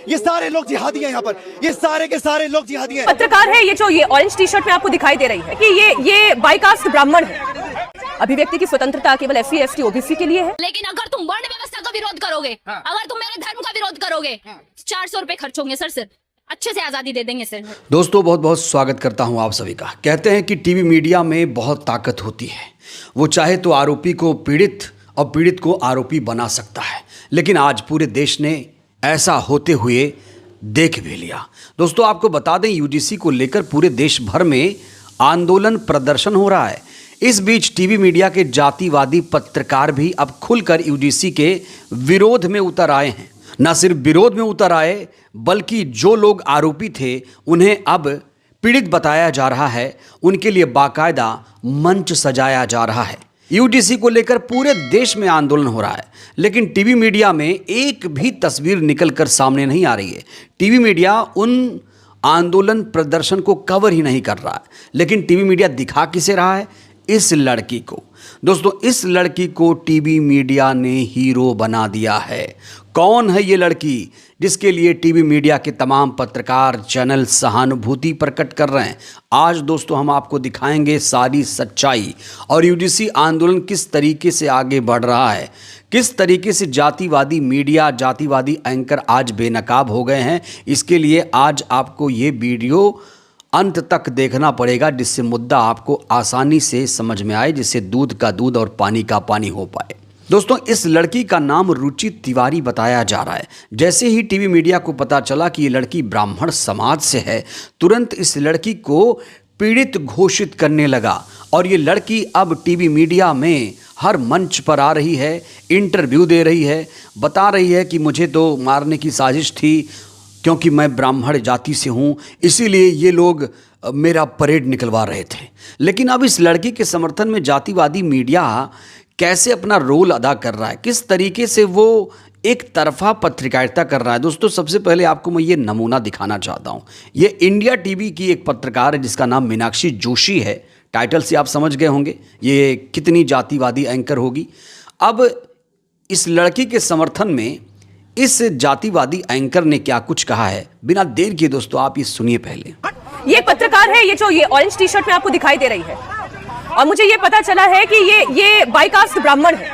ये सारे लोग जिहादी हैं यहाँ पर, ये सारे के सारे लोग जिहादी हैं। पत्रकार है ये जो ये ऑरेंज टी शर्ट में आपको दिखाई दे रही है कि ये बाईकास्ट ब्राह्मण है। अभिव्यक्ति की स्वतंत्रता केवल SC ST OBC के लिए है। लेकिन अगर तुम वर्ण व्यवस्था का विरोध करोगे, अगर तुम मेरे धर्म का विरोध करोगे, 400 रुपए खर्च होंगे सर, सिर्फ अच्छे से आजादी दे देंगे सर। दोस्तों बहुत बहुत स्वागत करता हूं आप सभी का। कहते हैं कि टीवी मीडिया में बहुत ताकत होती है, वो चाहे तो आरोपी को पीड़ित और पीड़ित को आरोपी बना सकता है, लेकिन आज पूरे देश ने ऐसा होते हुए देख भी लिया। दोस्तों आपको बता दें UGC को लेकर पूरे देश भर में आंदोलन प्रदर्शन हो रहा है। इस बीच टीवी मीडिया के जातिवादी पत्रकार भी अब खुलकर UGC के विरोध में उतर आए हैं। न सिर्फ विरोध में उतर आए बल्कि जो लोग आरोपी थे उन्हें अब पीड़ित बताया जा रहा है, उनके लिए बाकायदा मंच सजाया जा रहा है। UGC को लेकर पूरे देश में आंदोलन हो रहा है, लेकिन टीवी मीडिया में एक भी तस्वीर निकलकर सामने नहीं आ रही है। टीवी मीडिया उन आंदोलन प्रदर्शन को कवर ही नहीं कर रहा है, लेकिन टीवी मीडिया दिखा किसे रहा है? इस लड़की को। दोस्तों इस लड़की को टीवी मीडिया ने हीरो बना दिया है। कौन है ये लड़की जिसके लिए टीवी मीडिया के तमाम पत्रकार चैनल सहानुभूति प्रकट कर रहे हैं? आज दोस्तों हम आपको दिखाएंगे सारी सच्चाई और UGC आंदोलन किस तरीके से आगे बढ़ रहा है, किस तरीके से जातिवादी मीडिया, जातिवादी एंकर आज बेनकाब हो गए हैं। इसके लिए आज आपको ये वीडियो अंत तक देखना पड़ेगा, जिससे मुद्दा आपको आसानी से समझ में आए, जिससे दूध का दूध और पानी का पानी हो पाए। दोस्तों इस लड़की का नाम रुचि तिवारी बताया जा रहा है। जैसे ही टीवी मीडिया को पता चला कि ये लड़की ब्राह्मण समाज से है, तुरंत इस लड़की को पीड़ित घोषित करने लगा और ये लड़की अब टीवी मीडिया में हर मंच पर आ रही है, इंटरव्यू दे रही है, बता रही है कि मुझे तो मारने की साजिश थी क्योंकि मैं ब्राह्मण जाति से हूँ, इसीलिए ये लोग मेरा परेड निकलवा रहे थे। लेकिन अब इस लड़की के समर्थन में जातिवादी मीडिया कैसे अपना रोल अदा कर रहा है, किस तरीके से वो एक तरफा पत्रकारिता कर रहा है। दोस्तों सबसे पहले आपको मैं ये नमूना दिखाना चाहता हूँ। ये इंडिया टीवी की एक पत्रकार है जिसका नाम मीनाक्षी जोशी है। टाइटल से आप समझ गए होंगे ये कितनी जातिवादी एंकर होगी। अब इस लड़की के समर्थन में इस जातिवादी एंकर ने क्या कुछ कहा है, बिना देर किए दोस्तों आप ये सुनिए। पहले ये पत्रकार है ये जो ये ऑरेंज टी शर्ट में आपको दिखाई दे रही है, और मुझे ये पता चला है कि ये बाईकास्ट ब्राह्मण है।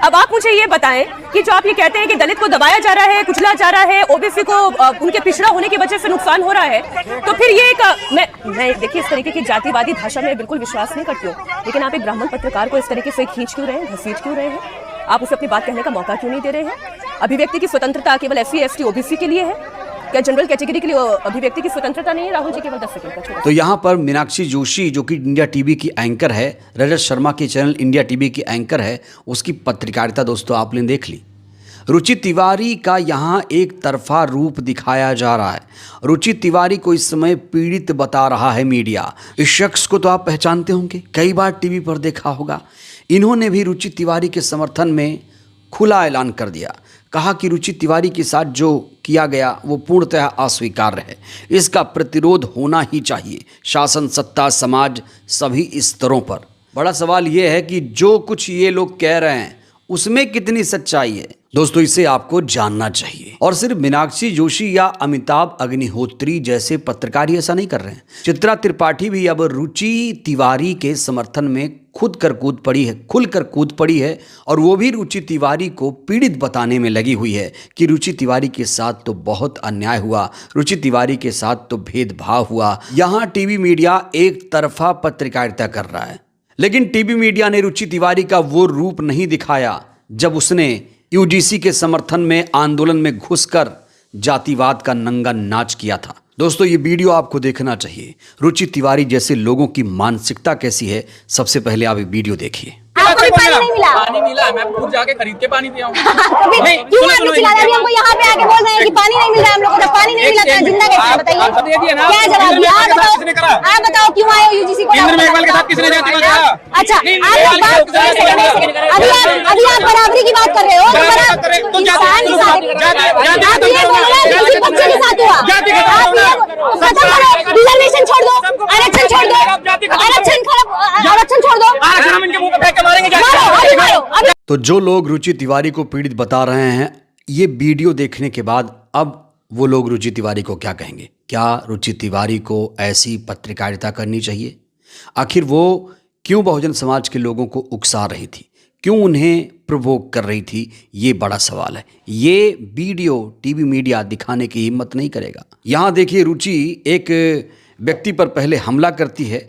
अब आप मुझे ये बताएं कि जो आप ये कहते हैं कि दलित को दबाया जा रहा है, कुचला जा रहा है, OBC को उनके पिछड़ा होने की वजह से नुकसान हो रहा है, तो फिर ये मैं देखिए इस तरीके की जातिवादी भाषा में बिल्कुल विश्वास नहीं करती हूँ, लेकिन आप एक ब्राह्मण पत्रकार को इस तरीके से खींच क्यों रहे हैं, घसीट क्यों रहे हैं? आप उसे अपनी बात कहने का मौका क्यों नहीं दे रहे हैं? अभिव्यक्ति की स्वतंत्रता केवल SC ST OBC के लिए है क्या? जनरल कैटेगरी के लिए अभिव्यक्ति की स्वतंत्रता नहीं है? राहुल जी केवल 10 सेकंड का छोटा। तो यहाँ पर मीनाक्षी जोशी जो कि इंडिया टीवी की एंकर है, रजत शर्मा के चैनल इंडिया टीवी की एंकर है, उसकी पत्रकारिता दोस्तों आपने देख ली। रुचि तिवारी का यहाँ एक तरफा रूप दिखाया जा रहा है। रुचि तिवारी को इस समय पीड़ित बता रहा है मीडिया। इस शख्स को तो आप पहचानते होंगे, कई बार टीवी पर देखा होगा। इन्होंने भी रुचि तिवारी के समर्थन में खुला ऐलान कर दिया, कहा कि रुचि तिवारी के साथ जो किया गया वो पूर्णतः अस्वीकार्य है, इसका प्रतिरोध होना ही चाहिए, शासन, सत्ता, समाज सभी स्तरों पर। बड़ा सवाल ये है कि जो कुछ ये लोग कह रहे हैं उसमें कितनी सच्चाई है। दोस्तों इसे आपको जानना चाहिए। और सिर्फ मीनाक्षी जोशी या अमिताभ अग्निहोत्री जैसे पत्रकार ही ऐसा नहीं कर रहे हैं। चित्रा त्रिपाठी भी अब रुचि तिवारी के समर्थन में खुलकर कूद पड़ी है और वो भी रुचि तिवारी को पीड़ित बताने में लगी हुई है कि रुचि तिवारी के साथ तो बहुत अन्याय हुआ, रुचि तिवारी के साथ तो भेदभाव हुआ। यहाँ टीवी मीडिया एक तरफा पत्रकारिता कर रहा है, लेकिन टीवी मीडिया ने रुचि तिवारी का वो रूप नहीं दिखाया जब उसने UGC के समर्थन में आंदोलन में घुसकर जातिवाद का नंगा नाच किया था। दोस्तों ये वीडियो आपको देखना चाहिए। रुचि तिवारी जैसे लोगों की मानसिकता कैसी है, सबसे पहले आप ये वीडियो देखिए। आपको भी पानी नहीं मिला? पानी मिला, मैं खुद जाके खरीद के पानी पिया हूं। क्यों आगे चिल्ला रहे हैं? हमको यहाँ पे आके बोल रहे हैं कि पानी नहीं मिल रहा है, हम लोग को पानी नहीं मिला, जिंदा कैसे? बताइए क्या जवाब दिया? आप बताओ क्यों आए हो UGC को? केंद्र मेघवाल के साथ किसने जाति का कहा? अच्छा अभी आप बराबरी की बात कर रहे हो, इंसान के साथ आप ये बोल रहे हैं किसी बच्चे के साथ हुआ, रिजर्वेशन छोड़ दो, आरक्षण छोड़ दो, आरक्षण छोड़ दो, हम इनके मुंह पे फेंक के मारेंगे। तो जो लोग रुचि तिवारी को पीड़ित बता रहे हैं, ये वीडियो देखने के बाद अब वो लोग रुचि तिवारी को क्या कहेंगे? क्या रुचि तिवारी को ऐसी पत्रकारिता करनी चाहिए? आखिर वो क्यों बहुजन समाज के लोगों को उकसा रही थी, क्यों उन्हें प्रोवोक कर रही थी? ये बड़ा सवाल है। ये वीडियो टीवी मीडिया दिखाने की हिम्मत नहीं करेगा। यहाँ देखिए, रुचि एक व्यक्ति पर पहले हमला करती है।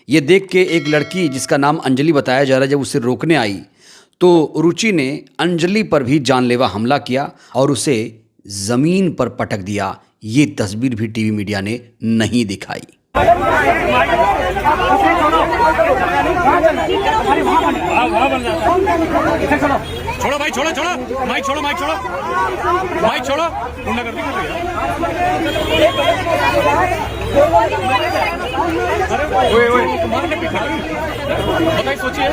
ये देख के एक लड़की जिसका नाम अंजलि बताया जा रहा है, जब उसे रोकने आई तो रुचि ने अंजलि पर भी जानलेवा हमला किया और उसे ज़मीन पर पटक दिया। ये तस्वीर भी टीवी मीडिया ने नहीं दिखाई। छोड़ो भाई, छोड़ो छोड़ो माइक छोड़ो, माइक छोड़ो, माइक छोड़ो, गुंडागर्दी कर रही है। ओए मारने पे खड़ा बताइए, सोचिए।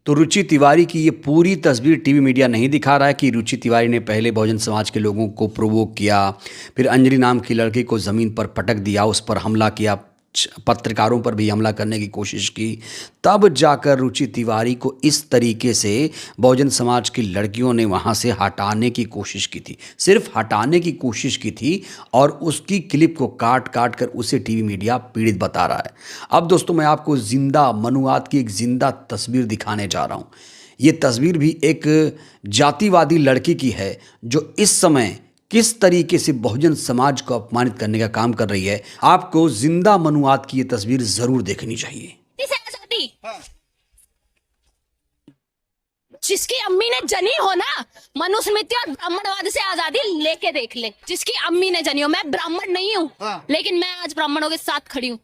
तो रुचि तिवारी की ये पूरी तस्वीर टीवी मीडिया नहीं दिखा रहा है कि रुचि तिवारी ने पहले बहुजन समाज के लोगों को प्रोवोक किया, फिर अंजलि नाम की लड़की को ज़मीन पर पटक दिया, उस पर हमला किया, पत्रकारों पर भी हमला करने की कोशिश की, तब जाकर रुचि तिवारी को इस तरीके से बहुजन समाज की लड़कियों ने वहाँ से हटाने की कोशिश की थी। सिर्फ हटाने की कोशिश की थी और उसकी क्लिप को काट काट कर उसे टीवी मीडिया पीड़ित बता रहा है। अब दोस्तों, मैं आपको जिंदा मनुवाद की एक जिंदा तस्वीर दिखाने जा रहा हूँ। ये तस्वीर भी एक जातिवादी लड़की की है जो इस समय किस तरीके से बहुजन समाज को अपमानित करने का काम कर रही है। आपको जिंदा मनुवाद की ये तस्वीर जरूर देखनी चाहिए। जिसकी अम्मी ने जनी हो ना, मनुस्मृति और ब्राह्मणवाद से आजादी लेके देख ले। जिसकी अम्मी ने जनी हो, मैं ब्राह्मण नहीं हूँ, लेकिन मैं आज ब्राह्मणों के साथ खड़ी हूँ,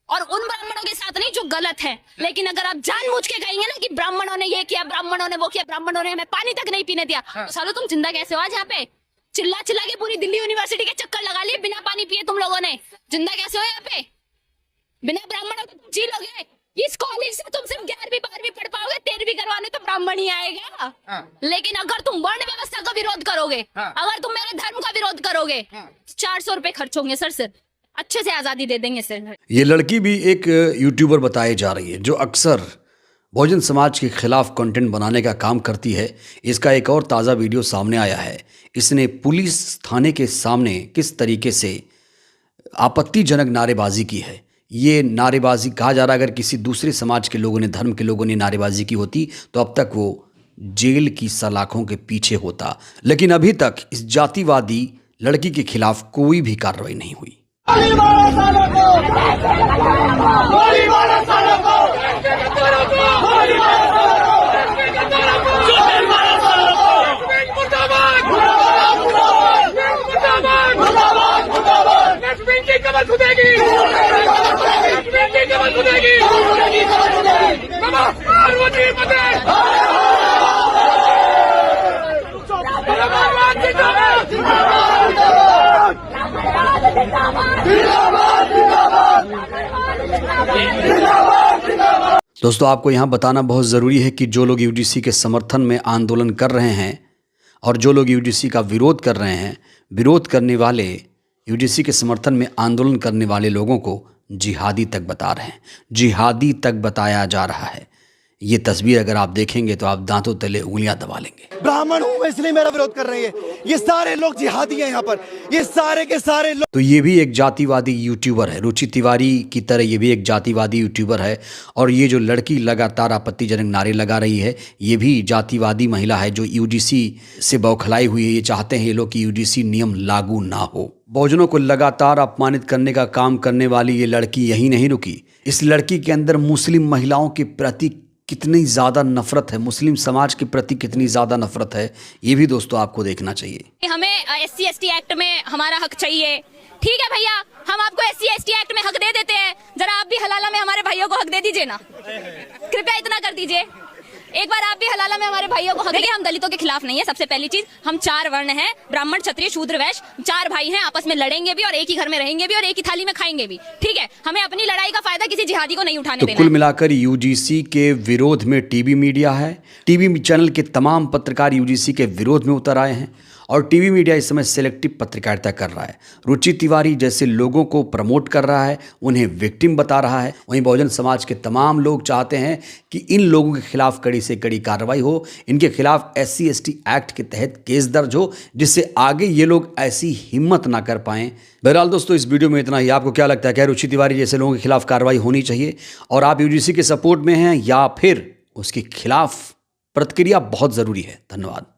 और उन ब्राह्मणों के साथ नहीं जो गलत है। लेकिन अगर आप जानबूझ के कहेंगे ना कि ब्राह्मणों ने ये किया, ब्राह्मणों ने वो किया, ब्राह्मणों ने हमें पानी तक नहीं पीने दिया, तो सालो तुम जिंदा कैसे हो आज यहाँ पे? चिल्ला चिल्ला के पूरी दिल्ली यूनिवर्सिटी के चक्कर लगा लिए, बिना पानी पिए तुम लोगों ने। जिंदा कैसे हो यहाँ पे? बिना ब्राह्मणों के तुम जी लोगे? इस कॉलेज से तुम सिर्फ 11वीं 12वीं पढ़ पाओगे, 13वीं करवाने तो ब्राह्मण ही आएगा। लेकिन अगर तुम वर्ण व्यवस्था का विरोध करोगे, अगर तुम मेरे धर्म का विरोध करोगे, 400 रुपए खर्च होंगे सर। अच्छे से आजादी दे देंगे सर। ये लड़की भी एक यूट्यूबर बताई जा रही है जो अक्सर बहुजन समाज के खिलाफ कंटेंट बनाने का काम करती है। इसका एक और ताज़ा वीडियो सामने आया है। इसने पुलिस थाने के सामने किस तरीके से आपत्तिजनक नारेबाजी की है। ये नारेबाजी कहा जा रहा है, अगर किसी दूसरे समाज के लोगों ने, धर्म के लोगों ने नारेबाजी की होती तो अब तक वो जेल की सलाखों के पीछे होता। लेकिन अभी तक इस जातिवादी लड़की के खिलाफ कोई भी कार्रवाई नहीं हुई। दोस्तों, आपको यहाँ बताना बहुत ज़रूरी है कि जो लोग यूजीसी के समर्थन में आंदोलन कर रहे हैं और जो लोग यूजीसी का विरोध कर रहे हैं, विरोध करने वाले, यूजीसी के समर्थन में आंदोलन करने वाले लोगों को जिहादी तक बता रहे हैं। जिहादी तक बताया जा रहा है। ये तस्वीर अगर आप देखेंगे तो आप दांतों तले उंगलियां दबा लेंगे। ब्राह्मण हूं इसलिए मेरा विरोध कर रही है। ये सारे लोग जिहादी हैं यहाँ पर, ये सारे के सारे लोग। तो ये भी एक जातिवादी यूट्यूबर है। रुचि तिवारी की तरह ये भी एक जातिवादी यूट्यूबर है। और ये जो लड़की लगातार आपत्तिजनक नारे लगा रही है, ये भी जातिवादी महिला है जो यूजीसी से बौखलाई हुई है। ये चाहते हैं ये लोग कि यूजीसी नियम लागू ना हो। बहुजनों को लगातार अपमानित करने का काम करने वाली ये लड़की यही नहीं रुकी। इस लड़की के अंदर मुस्लिम महिलाओं के प्रति कितनी ज़्यादा नफरत है, मुस्लिम समाज के प्रति कितनी ज़्यादा नफरत है, ये भी दोस्तों आपको देखना चाहिए। हमें SC/ST एक्ट में हमारा हक चाहिए। ठीक है भैया, हम आपको SC/ST एक्ट में हक दे देते हैं। जरा आप भी हलाला में हमारे भाइयों को हक दे दीजिए ना, कृपया इतना कर दीजिए। एक बार आप भी हलाला में हमारे भाइयों को। देखिए हम दलितों के खिलाफ नहीं है। सबसे पहली चीज, हम 4 वर्ण हैं, ब्राह्मण क्षत्रिय शूद्र वैश्य, 4 भाई हैं, आपस में लड़ेंगे भी और एक ही घर में रहेंगे भी और एक ही थाली में खाएंगे भी, ठीक है। हमें अपनी लड़ाई का फायदा किसी जिहादी को नहीं उठाने देना। कुल मिलाकर यूजीसी के विरोध में टीवी मीडिया है। टीवी चैनल के तमाम पत्रकार यूजीसी के विरोध में उतर आए हैं और टीवी मीडिया इस समय सिलेक्टिव पत्रकारिता कर रहा है। रुचि तिवारी जैसे लोगों को प्रमोट कर रहा है, उन्हें विक्टिम बता रहा है। वहीं बहुजन समाज के तमाम लोग चाहते हैं कि इन लोगों के खिलाफ कड़ी से कड़ी कार्रवाई हो, इनके खिलाफ SC/ST एक्ट के तहत केस दर्ज हो, जिससे आगे ये लोग ऐसी हिम्मत ना कर पाएं। बहरहाल दोस्तों, इस वीडियो में इतना ही। आपको क्या लगता है, क्या रुचि तिवारी जैसे लोगों के खिलाफ कार्रवाई होनी चाहिए और आप यूजीसी के सपोर्ट में हैं या फिर उसके खिलाफ? प्रतिक्रिया बहुत ज़रूरी है। धन्यवाद।